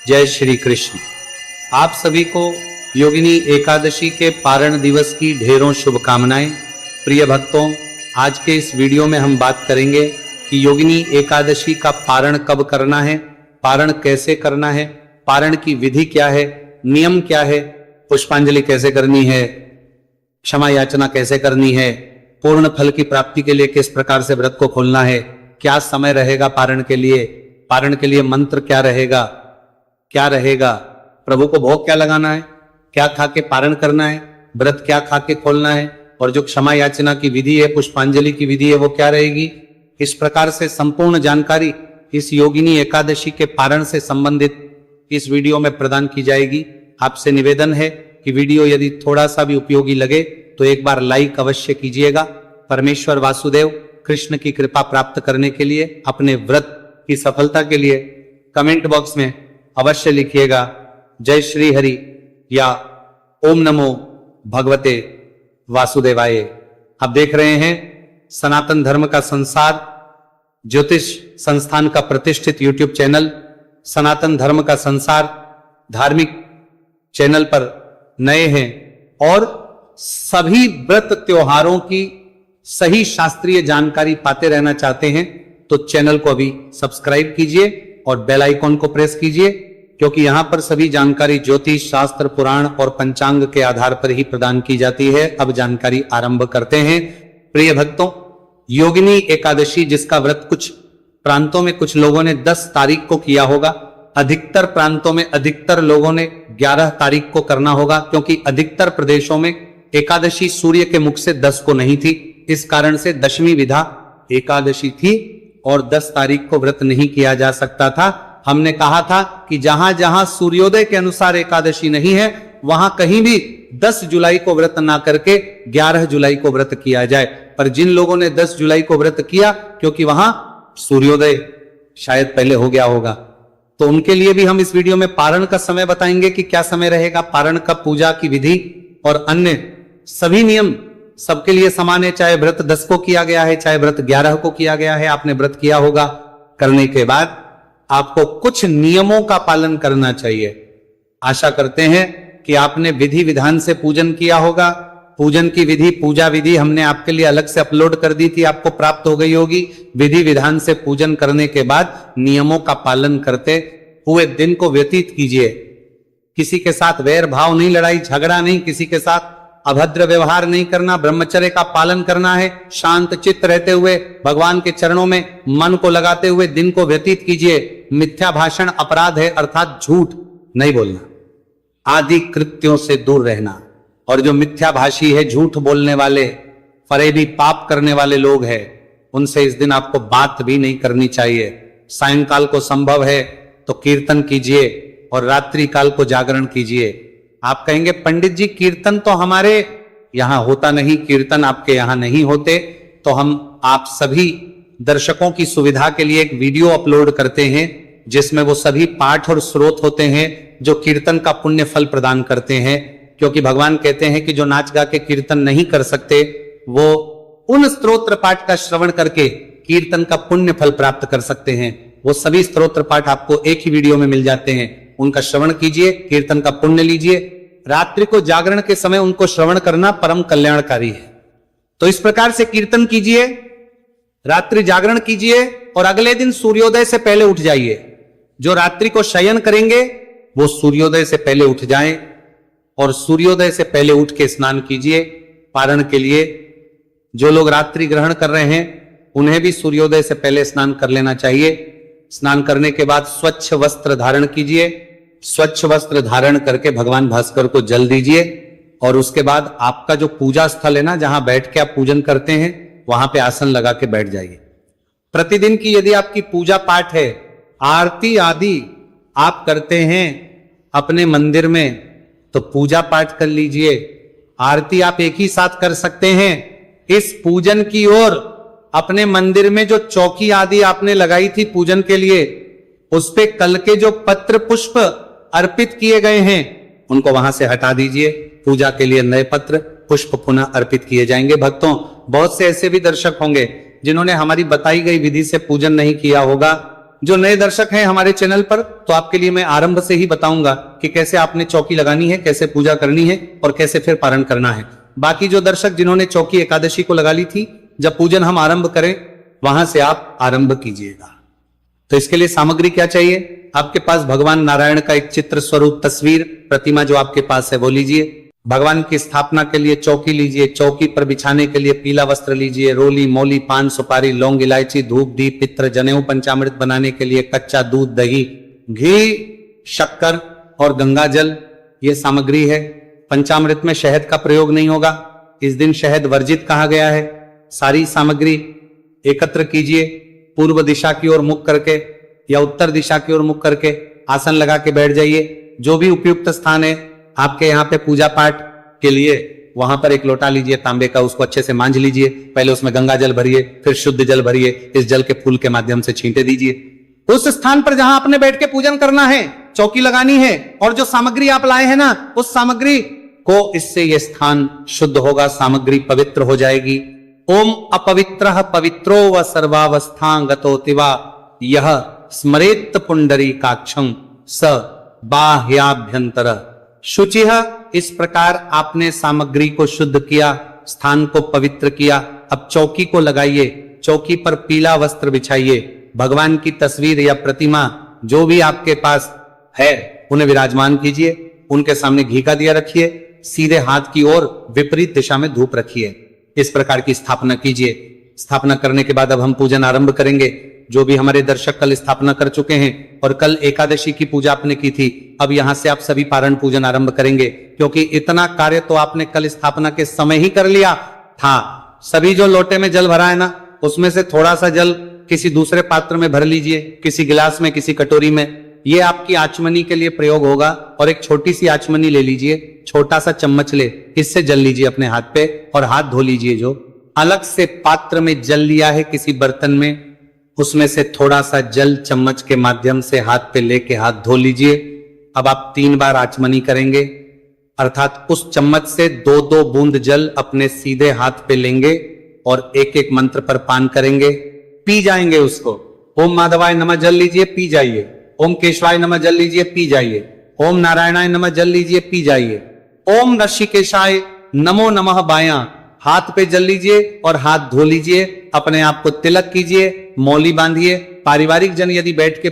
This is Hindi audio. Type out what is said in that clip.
जय श्री कृष्ण। आप सभी को योगिनी एकादशी के पारण दिवस की ढेरों शुभकामनाएं। प्रिय भक्तों, आज के इस वीडियो में हम बात करेंगे कि योगिनी एकादशी का पारण कब करना है, पारण कैसे करना है, पारण की विधि क्या है, नियम क्या है, पुष्पांजलि कैसे करनी है, क्षमा याचना कैसे करनी है, पूर्ण फल की प्राप्ति के लिए किस प्रकार से व्रत को खोलना है, क्या समय रहेगा पारण के लिए मंत्र क्या रहेगा, प्रभु को भोग क्या लगाना है, क्या खा के पारण करना है, व्रत क्या खा के खोलना है, और जो क्षमा याचना की विधि है, पुष्पांजलि की विधि है, वो क्या रहेगी। इस प्रकार से संपूर्ण जानकारी इस योगिनी एकादशी के पारण से संबंधित इस वीडियो में प्रदान की जाएगी। आपसे निवेदन है कि वीडियो यदि थोड़ा सा भी उपयोगी लगे तो एक बार लाइक अवश्य कीजिएगा। परमेश्वर वासुदेव कृष्ण की कृपा प्राप्त करने के लिए, अपने व्रत की सफलता के लिए कमेंट बॉक्स में अवश्य लिखिएगा जय श्री हरि या ओम नमो भगवते वासुदेवाय। आप देख रहे हैं सनातन धर्म का संसार ज्योतिष संस्थान का प्रतिष्ठित यूट्यूब चैनल सनातन धर्म का संसार धार्मिक चैनल पर नए हैं और सभी व्रत त्योहारों की सही शास्त्रीय जानकारी पाते रहना चाहते हैं तो चैनल को अभी सब्सक्राइब कीजिए और बेल आइकॉन को प्रेस कीजिए, क्योंकि यहां पर सभी जानकारी ज्योतिष शास्त्र, पुराण और पंचांग के आधार पर ही प्रदान की जाती है। अब जानकारी आरंभ करते हैं। प्रिय भक्तों, योगिनी एकादशी जिसका व्रत कुछ प्रांतों में कुछ लोगों ने 10 तारीख को किया होगा, अधिकतर प्रांतों में अधिकतर लोगों ने 11 तारीख को करना होगा, क्योंकि अधिकतर प्रदेशों में एकादशी सूर्य के मुख से 10 को नहीं थी। इस कारण से दशमी विधा एकादशी थी और 10 तारीख को व्रत नहीं किया जा सकता था। हमने कहा था कि जहां जहां सूर्योदय के अनुसार एकादशी नहीं है वहां कहीं भी 10 जुलाई को व्रत ना करके 11 जुलाई को व्रत किया जाए। पर जिन लोगों ने 10 जुलाई को व्रत किया, क्योंकि वहां सूर्योदय शायद पहले हो गया होगा, तो उनके लिए भी हम इस वीडियो में पारण का समय बताएंगे कि क्या समय रहेगा, पारण का पूजा की विधि और अन्य सभी नियम सबके लिए समान है। चाहे व्रत 10 को किया गया है, चाहे व्रत 11 को किया गया है, आपने व्रत किया होगा। करने के बाद आपको कुछ नियमों का पालन करना चाहिए। आशा करते हैं कि आपने विधि विधान से पूजन किया होगा। पूजन की विधि, पूजा विधि हमने आपके लिए अलग से अपलोड कर दी थी, आपको प्राप्त हो गई होगी। विधि विधान से पूजन करने के बाद नियमों का पालन करते हुए दिन को व्यतीत कीजिए। किसी के साथ वैर भाव नहीं, लड़ाई झगड़ा नहीं, किसी के साथ अभद्र व्यवहार नहीं करना, ब्रह्मचर्य का पालन करना है। शांत चित्त रहते हुए भगवान के चरणों में मन को लगाते हुए दिन को व्यतीत कीजिए। मिथ्या भाषण अपराध है, अर्थात झूठ नहीं बोलना, आदि कृत्यों से दूर रहना। और जो मिथ्या भाषी है, झूठ बोलने वाले, फरेबी पाप करने वाले लोग हैं, उनसे इस दिन आपको बात भी नहीं करनी चाहिए। सायंकाल को संभव है तो कीर्तन कीजिए और रात्रि काल को जागरण कीजिए। आप कहेंगे पंडित जी कीर्तन तो हमारे यहां होता नहीं, कीर्तन आपके यहां नहीं होते, तो हम आप सभी दर्शकों की सुविधा के लिए एक वीडियो अपलोड करते हैं जिसमें वो सभी पाठ और स्रोत होते हैं जो कीर्तन का पुण्य फल प्रदान करते हैं। क्योंकि भगवान कहते हैं कि जो नाच गा के कीर्तन नहीं कर सकते वो उन स्तोत्र पाठ का श्रवण करके कीर्तन का पुण्य फल प्राप्त कर सकते हैं। वो सभी स्तोत्र पाठ आपको एक ही वीडियो में मिल जाते हैं, उनका श्रवण कीजिए, कीर्तन का पुण्य लीजिए। रात्रि को जागरण के समय उनको श्रवण करना परम कल्याणकारी है। तो इस प्रकार से कीर्तन कीजिए, रात्रि जागरण कीजिए और अगले दिन सूर्योदय से पहले उठ जाइए। जो रात्रि को शयन करेंगे वो सूर्योदय से पहले उठ जाएं और सूर्योदय से पहले उठ के स्नान कीजिए पारण के लिए। जो लोग रात्रि ग्रहण कर रहे हैं उन्हें भी सूर्योदय से पहले स्नान कर लेना चाहिए। स्नान करने के बाद स्वच्छ वस्त्र धारण कीजिए। स्वच्छ वस्त्र धारण करके भगवान भास्कर को जल दीजिए और उसके बाद आपका जो पूजा स्थल है ना, जहां बैठ के आप पूजन करते हैं, वहां पे आसन लगा के बैठ जाइए। प्रतिदिन की यदि आपकी पूजा पाठ है, आरती आदि आप करते हैं अपने मंदिर में, तो पूजा पाठ कर लीजिए। आरती आप एक ही साथ कर सकते हैं। इस पूजन की ओर अपने मंदिर में जो चौकी आदि आपने लगाई थी पूजन के लिए, उस पे कल के जो पत्र पुष्प अर्पित किए गए हैं उनको वहां से हटा दीजिए। पूजा के लिए नए पत्र पुष्प पुनः अर्पित किए जाएंगे। भक्तों, बहुत से ऐसे भी दर्शक होंगे जिन्होंने हमारी बताई गई विधि से पूजन नहीं किया होगा, जो नए दर्शक हैं हमारे चैनल पर, तो आपके लिए मैं आरंभ से ही बताऊंगा कि कैसे आपने चौकी लगानी है, कैसे पूजा करनी है और कैसे फिर पारण करना है। बाकी जो दर्शक जिन्होंने चौकी एकादशी को लगा ली थी, जब पूजन हम आरंभ करें वहां से आप आरंभ कीजिएगा। तो इसके लिए सामग्री क्या चाहिए? आपके पास भगवान नारायण का एक चित्र स्वरूप तस्वीर प्रतिमा जो आपके पास है वो लीजिए। भगवान की स्थापना के लिए चौकी लीजिए। चौकी पर बिछाने के लिए पीला वस्त्र लीजिए। रोली, मौली, पान, सुपारी, लौंग, इलायची, धूप, दीप, पित्र, जनेऊ, पंचामृत बनाने के लिए कच्चा दूध, दही, घी, शक्कर और गंगा जल, ये सामग्री है। पंचामृत में शहद का प्रयोग नहीं होगा, इस दिन शहद वर्जित कहा गया है। सारी सामग्री एकत्र कीजिए। पूर्व दिशा की ओर मुख करके या उत्तर दिशा की ओर मुख करके आसन लगा के बैठ जाइए। जो भी उपयुक्त स्थान है आपके यहाँ पे पूजा पाठ के लिए, वहां पर एक लोटा लीजिए तांबे का, उसको अच्छे से मांझ लीजिए। पहले उसमें गंगा जल भरिए, फिर शुद्ध जल भरिए। इस जल के फूल के माध्यम से छींटे दीजिए। उस स्थान पर जहां आपने बैठ के पूजन करना है, चौकी लगानी है, और जो सामग्री आप लाए हैं ना, उस सामग्री को, इससे यह स्थान शुद्ध होगा, सामग्री पवित्र हो जाएगी। ओम अपवित्रः पवित्रो व सर्वावस्थांगतोतिवा यह स्मरेत पुंडरीकाक्षं स बाह्याभ्यंतर शुचिः। इस प्रकार आपने सामग्री को शुद्ध किया, स्थान को पवित्र किया। अब चौकी को लगाइए। चौकी पर पीला वस्त्र बिछाइए। भगवान की तस्वीर या प्रतिमा जो भी आपके पास है उन्हें विराजमान कीजिए। उनके सामने घी का दिया रखिए। सीधे हाथ की ओर विपरीत दिशा में धूप रखिए। इस प्रकार की स्थापना कीजिए। स्थापना करने के बाद अब हम पूजन आरंभ करेंगे। जो भी हमारे दर्शक कल स्थापना कर चुके हैं और कल एकादशी की पूजा आपने की थी, अब यहां से आप सभी पारण पूजन आरंभ करेंगे, क्योंकि इतना कार्य तो आपने कल स्थापना के समय ही कर लिया था। सभी जो लोटे में जल भरा है ना, उसमें से थोड़ा सा जल किसी दूसरे पात्र में भर लीजिए, किसी गिलास में, किसी कटोरी में। ये आपकी आचमनी के लिए प्रयोग होगा। और एक छोटी सी आचमनी ले लीजिए, छोटा सा चम्मच ले, इससे जल लीजिए अपने हाथ पे और हाथ धो लीजिए। जो अलग से पात्र में जल लिया है किसी बर्तन में, उसमें से थोड़ा सा जल चम्मच के माध्यम से हाथ पे लेके हाथ धो लीजिए। अब आप 3 बार आचमनी करेंगे, अर्थात उस चम्मच से 2-2 बूंद जल अपने सीधे हाथ पे लेंगे और एक एक मंत्र पर पान करेंगे, पी जाएंगे उसको। ओम माधवाय नमः जल लीजिए, पी जाइए। ओम केशवाय नमः जल लीजिए, पी जाइए। ओम नारायणाय नमः जल लीजिए, पी जाइए। ओम ऋषिकेशाय नमो नमः बायां, हाथ पे जल लीजिए और हाथ धो लीजिए। अपने आप को तिलक कीजिए, मौली बांधिए। पारिवारिक जन यदि बैठ के